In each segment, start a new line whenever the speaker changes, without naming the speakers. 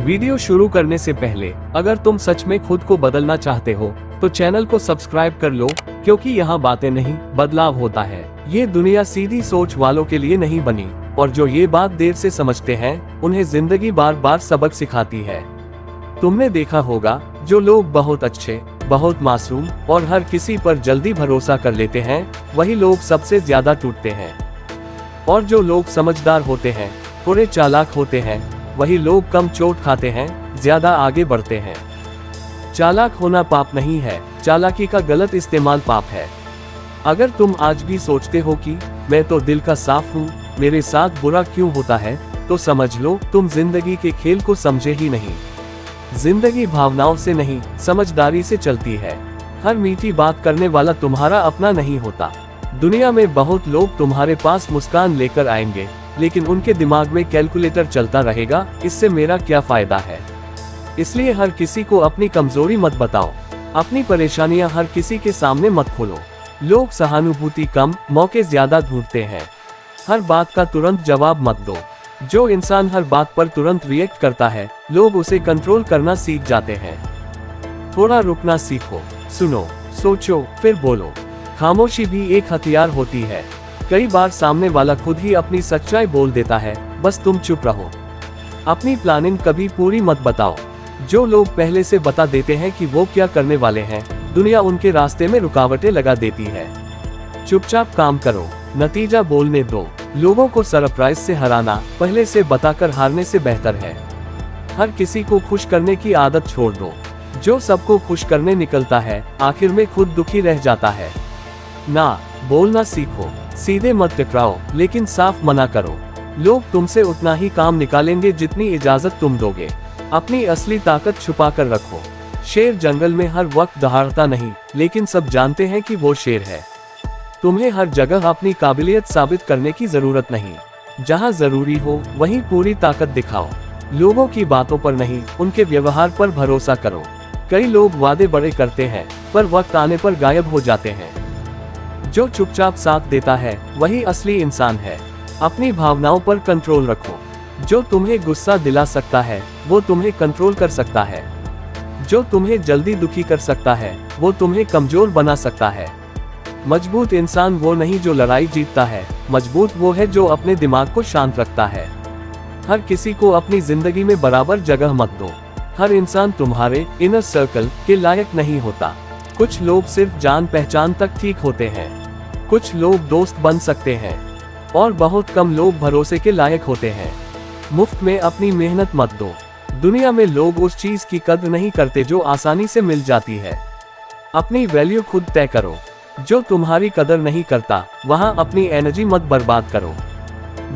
Video शुरू करने से पहले अगर तुम सच में खुद को बदलना चाहते हो तो चैनल को सब्सक्राइब कर लो, क्योंकि यहाँ बातें नहीं बदलाव होता है। ये दुनिया सीधी सोच वालों के लिए नहीं बनी, और जो ये बात देर से समझते हैं उन्हें जिंदगी बार बार सबक सिखाती है। तुमने देखा होगा, जो लोग बहुत अच्छे, बहुत मासूम और हर किसी पर जल्दी भरोसा कर लेते हैं, वही लोग सबसे ज्यादा टूटते हैं। और जो लोग समझदार होते हैं, थोड़े चालाक होते हैं, वही लोग कम चोट खाते हैं, ज्यादा आगे बढ़ते हैं। चालाक होना पाप नहीं है, चालाकी का गलत इस्तेमाल पाप है। अगर तुम आज भी सोचते हो कि मैं तो दिल का साफ हूँ, मेरे साथ बुरा क्यों होता है, तो समझ लो तुम जिंदगी के खेल को समझे ही नहीं। जिंदगी भावनाओं से नहीं, समझदारी से चलती है। हर मीठी बात करने वाला तुम्हारा अपना नहीं होता। दुनिया में बहुत लोग तुम्हारे पास मुस्कान लेकर आएंगे, लेकिन उनके दिमाग में कैलकुलेटर चलता रहेगा, इससे मेरा क्या फायदा है। इसलिए हर किसी को अपनी कमजोरी मत बताओ, अपनी परेशानियां हर किसी के सामने मत खोलो। लोग सहानुभूति कम, मौके ज्यादा ढूंढते हैं। हर बात का तुरंत जवाब मत दो। जो इंसान हर बात पर तुरंत रिएक्ट करता है, लोग उसे कंट्रोल करना सीख जाते हैं। थोड़ा रुकना सीखो, सुनो, सोचो, फिर बोलो। खामोशी भी एक हथियार होती है। कई बार सामने वाला खुद ही अपनी सच्चाई बोल देता है, बस तुम चुप रहो। अपनी प्लानिंग कभी पूरी मत बताओ। जो लोग पहले से बता देते हैं कि वो क्या करने वाले हैं, दुनिया उनके रास्ते में रुकावटें लगा देती है। चुपचाप काम करो, नतीजा बोलने दो। लोगों को सरप्राइज से हराना पहले से बताकर हारने से बेहतर है। हर किसी को खुश करने की आदत छोड़ दो। जो सबको खुश करने निकलता है, आखिर में खुद दुखी रह जाता है। ना बोलना सीखो, सीधे मत टकराओ, लेकिन साफ मना करो। लोग तुमसे उतना ही काम निकालेंगे जितनी इजाजत तुम दोगे। अपनी असली ताकत छुपा कर रखो। शेर जंगल में हर वक्त दहाड़ता नहीं, लेकिन सब जानते हैं कि वो शेर है। तुम्हें हर जगह अपनी काबिलियत साबित करने की जरूरत नहीं। जहाँ जरूरी हो वहीं पूरी ताकत दिखाओ। लोगों की बातों पर नहीं, उनके व्यवहार पर भरोसा करो। कई लोग वादे बड़े करते हैं, पर वक्त आने पर गायब हो जाते हैं। जो चुपचाप साथ देता है, वही असली इंसान है। अपनी भावनाओं पर कंट्रोल रखो। जो तुम्हें गुस्सा दिला सकता है, वो तुम्हें कंट्रोल कर सकता है। जो तुम्हें जल्दी दुखी कर सकता है, वो तुम्हें कमजोर बना सकता है। मजबूत इंसान वो नहीं जो लड़ाई जीतता है, मजबूत वो है जो अपने दिमाग को शांत रखता है। हर किसी को अपनी जिंदगी में बराबर जगह मत दो। हर इंसान तुम्हारे इनर सर्कल के लायक नहीं होता। कुछ लोग सिर्फ जान पहचान तक ठीक होते हैं। कुछ लोग दोस्त बन सकते हैं, और बहुत कम लोग भरोसे के लायक होते हैं। मुफ्त में अपनी मेहनत मत दो। दुनिया में लोग उस चीज की कद्र नहीं करते जो आसानी से मिल जाती है। अपनी वैल्यू खुद तय करो। जो तुम्हारी कदर नहीं करता, वहां अपनी एनर्जी मत बर्बाद करो।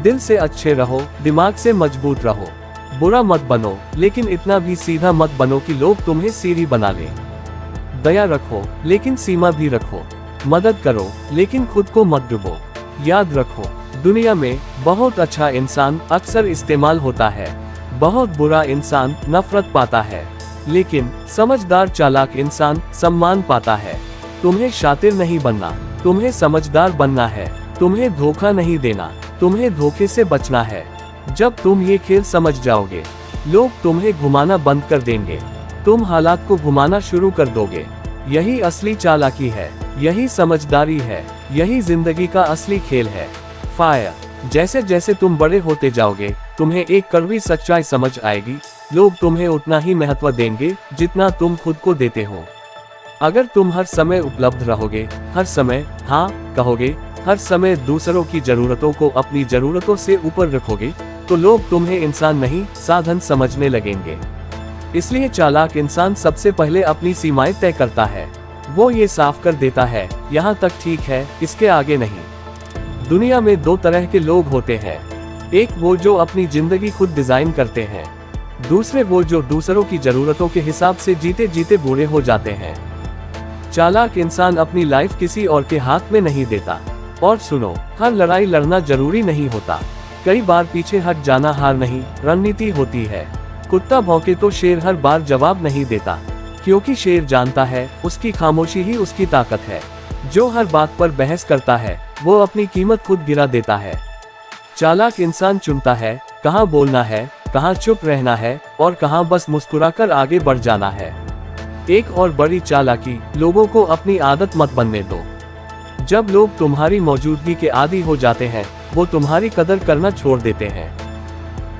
दिल से अच्छे रहो, दिमाग से मजबूत रहो। बुरा मत बनो, लेकिन इतना भी सीधा मत बनो कि लोग तुम्हें सीढ़ी बना लें। दया रखो, लेकिन सीमा भी रखो। मदद करो, लेकिन खुद को मत डुबो। याद रखो, दुनिया में बहुत अच्छा इंसान अक्सर इस्तेमाल होता है, बहुत बुरा इंसान नफरत पाता है, लेकिन समझदार चालाक इंसान सम्मान पाता है। तुम्हें शातिर नहीं बनना, तुम्हें समझदार बनना है। तुम्हें धोखा नहीं देना, तुम्हें धोखे से बचना है। जब तुम ये खेल समझ जाओगे, लोग तुम्हें घुमाना बंद कर देंगे। तुम हालात को घुमाना शुरू कर दोगे। यही असली चालाकी है, यही समझदारी है, यही जिंदगी का असली खेल है। फायर। जैसे जैसे तुम बड़े होते जाओगे, तुम्हें एक कड़वी सच्चाई समझ आएगी, लोग तुम्हें उतना ही महत्व देंगे जितना तुम खुद को देते हो। अगर तुम हर समय उपलब्ध रहोगे, हर समय हाँ कहोगे, हर समय दूसरों की जरूरतों को अपनी जरूरतों से ऊपर रखोगे, तो लोग तुम्हें इंसान नहीं, साधन समझने लगेंगे। इसलिए चालाक इंसान सबसे पहले अपनी सीमाएं तय करता है। वो ये साफ कर देता है, यहाँ तक ठीक है, इसके आगे नहीं। दुनिया में दो तरह के लोग होते हैं। एक वो जो अपनी जिंदगी खुद डिजाइन करते हैं। दूसरे वो जो दूसरों की जरूरतों के हिसाब से जीते जीते बूढ़े हो जाते हैं। चालाक इंसान अपनी लाइफ किसी और के हाथ में नहीं देता। और सुनो, हर लड़ाई लड़ना जरूरी नहीं होता। कई बार पीछे हट जाना हार नहीं, रणनीति होती है। कुत्ता भौंके तो शेर हर बार जवाब नहीं देता, क्योंकि शेर जानता है उसकी खामोशी ही उसकी ताकत है। जो हर बात पर बहस करता है, वो अपनी कीमत खुद गिरा देता है। चालाक इंसान चुनता है कहाँ बोलना है, कहाँ चुप रहना है और कहाँ बस मुस्कुराकर आगे बढ़ जाना है। एक और बड़ी चालाकी, लोगों को अपनी आदत मत बनने दो। जब लोग तुम्हारी मौजूदगी के आदी हो जाते हैं, वो तुम्हारी कदर करना छोड़ देते हैं।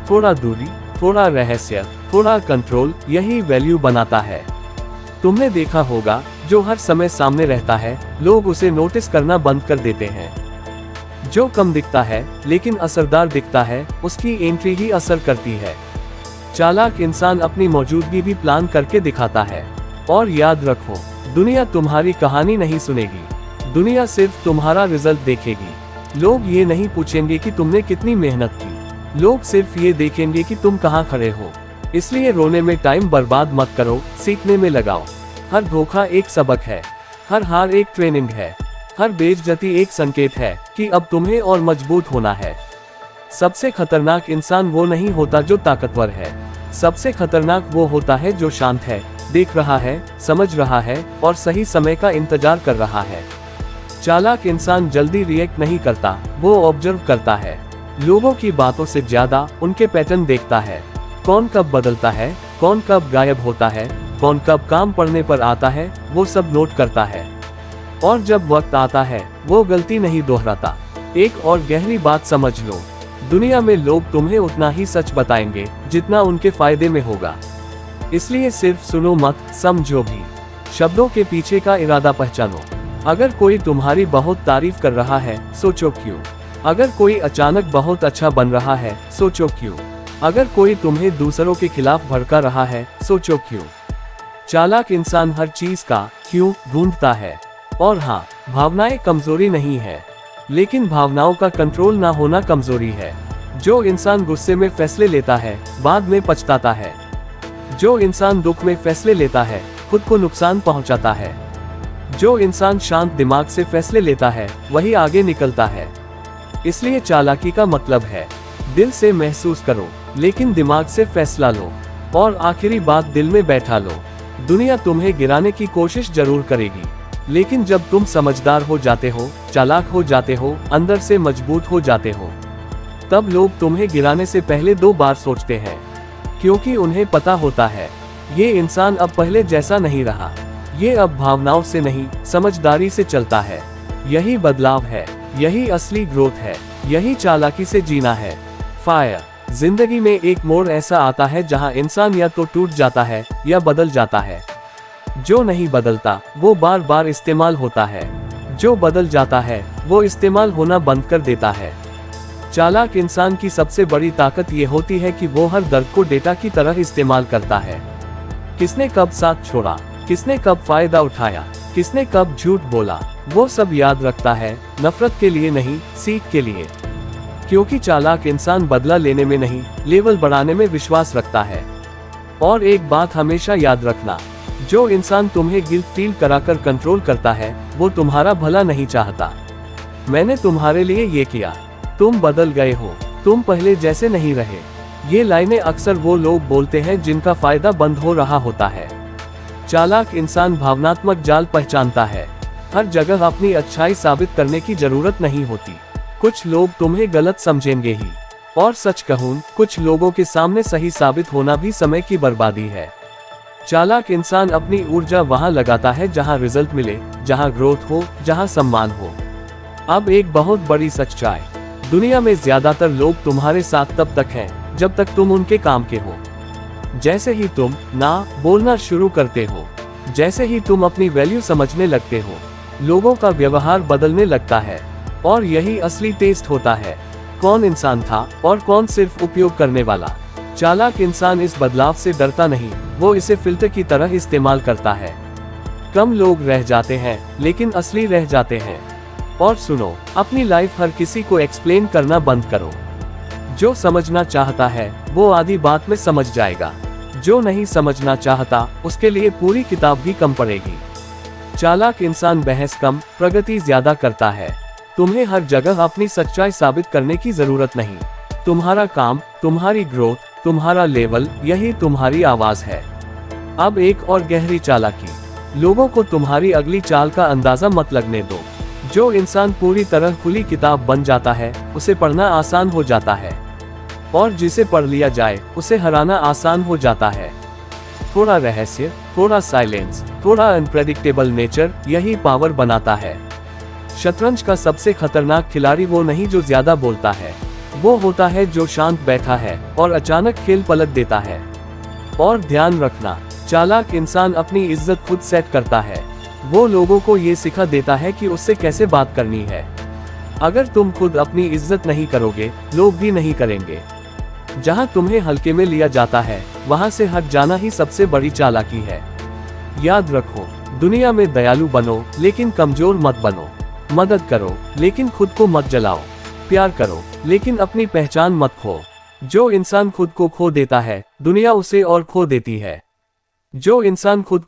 थोड़ा दूरी, थोड़ा रहस्य, थोड़ा कंट्रोल, यही वैल्यू बनाता है। तुमने देखा होगा, जो हर समय सामने रहता है, लोग उसे नोटिस करना बंद कर देते हैं। जो कम दिखता है लेकिन असरदार दिखता है, उसकी एंट्री ही असर करती है। चालाक इंसान अपनी मौजूदगी भी प्लान करके दिखाता है। और याद रखो, दुनिया तुम्हारी कहानी नहीं सुनेगी, दुनिया सिर्फ तुम्हारा रिजल्ट देखेगी। लोग ये नहीं पूछेंगे कि तुमने कितनी मेहनत की, लोग सिर्फ ये देखेंगे कि तुम कहाँ खड़े हो। इसलिए रोने में टाइम बर्बाद मत करो, सीखने में लगाओ। हर धोखा एक सबक है, हर हार एक ट्रेनिंग है, हर बेइज्जती एक संकेत है कि अब तुम्हें और मजबूत होना है। सबसे खतरनाक इंसान वो नहीं होता जो ताकतवर है, सबसे खतरनाक वो होता है जो शांत है, देख रहा है, समझ रहा है और सही समय का इंतजार कर रहा है। चालाक इंसान जल्दी रिएक्ट नहीं करता, वो ऑब्जर्व करता है। लोगों की बातों से ज्यादा उनके पैटर्न देखता है। कौन कब बदलता है, कौन कब गायब होता है, कौन कब काम पड़ने पर आता है, वो सब नोट करता है। और जब वक्त आता है, वो गलती नहीं दोहराता। एक और गहरी बात समझ लो, दुनिया में लोग तुम्हें उतना ही सच बताएंगे जितना उनके फायदे में होगा। इसलिए सिर्फ सुनो मत, समझो भी। शब्दों के पीछे का इरादा पहचानो। अगर कोई तुम्हारी बहुत तारीफ कर रहा है, सोचो क्यों। अगर कोई अचानक बहुत अच्छा बन रहा है, सोचो क्यों। अगर कोई तुम्हें दूसरों के खिलाफ भड़का रहा है, सोचो क्यों। चालाक इंसान हर चीज का क्यों ढूंढता है। और हाँ, भावनाएं कमजोरी नहीं है, लेकिन भावनाओं का कंट्रोल ना होना कमजोरी है। जो इंसान गुस्से में फैसले लेता है, बाद में पछताता है। जो इंसान दुख में फैसले लेता है, खुद को नुकसान पहुंचाता है। जो इंसान शांत दिमाग से फैसले लेता है, वही आगे निकलता है। इसलिए चालाकी का मतलब है, दिल से महसूस करो, लेकिन दिमाग से फैसला लो। और आखिरी बात दिल में बैठा लो, दुनिया तुम्हें गिराने की कोशिश जरूर करेगी, लेकिन जब तुम समझदार हो जाते हो, चालाक हो जाते हो, अंदर से मजबूत हो जाते हो, तब लोग तुम्हें गिराने से पहले 2 बार सोचते हैं। क्योंकि उन्हें पता होता है, ये इंसान अब पहले जैसा नहीं रहा, ये अब भावनाओं से नहीं, समझदारी से चलता है। यही बदलाव है, यही असली ग्रोथ है, यही चालाकी से जीना है। फायर। जिंदगी में एक मोड़ ऐसा आता है जहां इंसान या तो टूट जाता है या बदल जाता है। जो नहीं बदलता, वो बार बार इस्तेमाल होता है। जो बदल जाता है, वो इस्तेमाल होना बंद कर देता है। चालाक इंसान की सबसे बड़ी ताकत ये होती है कि वो हर दर्द को डेटा की तरह इस्तेमाल करता है। किसने कब साथ छोड़ा, किसने कब फायदा उठाया, किसने कब झूठ बोला, वो सब याद रखता है। नफरत के लिए नहीं, सीख के लिए। क्योंकि चालाक इंसान बदला लेने में नहीं, लेवल बढ़ाने में विश्वास रखता है। और एक बात हमेशा याद रखना, जो इंसान तुम्हें गिल्ट फील कराकर कंट्रोल करता है, वो तुम्हारा भला नहीं चाहता। मैंने तुम्हारे लिए ये किया, तुम बदल गए हो, तुम पहले जैसे नहीं रहे। ये लाइनें अक्सर वो लोग बोलते हैं जिनका फायदा बंद हो रहा होता है। चालाक इंसान भावनात्मक जाल पहचानता है। हर जगह अपनी अच्छाई साबित करने की जरूरत नहीं होती। कुछ लोग तुम्हें गलत समझेंगे ही, और सच कहूं, कुछ लोगों के सामने सही साबित होना भी समय की बर्बादी है। चालाक इंसान अपनी ऊर्जा वहां लगाता है जहां रिजल्ट मिले, जहां ग्रोथ हो, जहां सम्मान हो। अब एक बहुत बड़ी सच्चाई, दुनिया में ज्यादातर लोग तुम्हारे साथ तब तक हैं जब तक तुम उनके काम के हो। जैसे ही तुम ना बोलना शुरू करते हो, जैसे ही तुम अपनी वैल्यू समझने लगते हो, लोगों का व्यवहार बदलने लगता है। और यही असली टेस्ट होता है, कौन इंसान था और कौन सिर्फ उपयोग करने वाला। चालाक इंसान इस बदलाव से डरता नहीं, वो इसे फिल्टर की तरह इस्तेमाल करता है। कम लोग रह जाते हैं, लेकिन असली रह जाते हैं। और सुनो, अपनी लाइफ हर किसी को एक्सप्लेन करना बंद करो। जो समझना चाहता है, वो आधी बात में समझ जाएगा। जो नहीं समझना चाहता, उसके लिए पूरी किताब भी कम पड़ेगी। चालाक इंसान बहस कम, प्रगति ज्यादा करता है। तुम्हें हर जगह अपनी सच्चाई साबित करने की जरूरत नहीं। तुम्हारा काम, तुम्हारी ग्रोथ, तुम्हारा लेवल, यही तुम्हारी आवाज है। अब एक और गहरी चालाकी, लोगों को तुम्हारी अगली चाल का अंदाजा मत लगने दो। जो इंसान पूरी तरह खुली किताब बन जाता है, उसे पढ़ना आसान हो जाता है। और जिसे पढ़ लिया जाए उसे हराना आसान हो जाता है। थोड़ा रहस्य, थोड़ा साइलेंस, थोड़ा अनप्रेडिक्टेबल नेचर, यही पावर बनाता है। शतरंज का सबसे खतरनाक खिलाड़ी वो नहीं जो ज्यादा बोलता है, वो होता है जो शांत बैठा है और अचानक खेल पलट देता है। और ध्यान रखना, चालाक इंसान अपनी इज्जत खुद सेट करता है। वो लोगों को ये सिखा देता है कि उससे कैसे बात करनी है। अगर तुम खुद अपनी इज्जत नहीं करोगे, लोग भी नहीं करेंगे। जहां तुम्हें हल्के में लिया जाता है, वहां से हट जाना ही सबसे बड़ी चालाकी है। याद रखो, दुनिया में दयालु बनो लेकिन कमजोर मत बनो। मदद करो लेकिन खुद को मत जलाओ। प्यार करो लेकिन अपनी पहचान मत खो। जो इंसान खुद को खो देता है, दुनिया उसे और खो देती है। जो इंसान खुद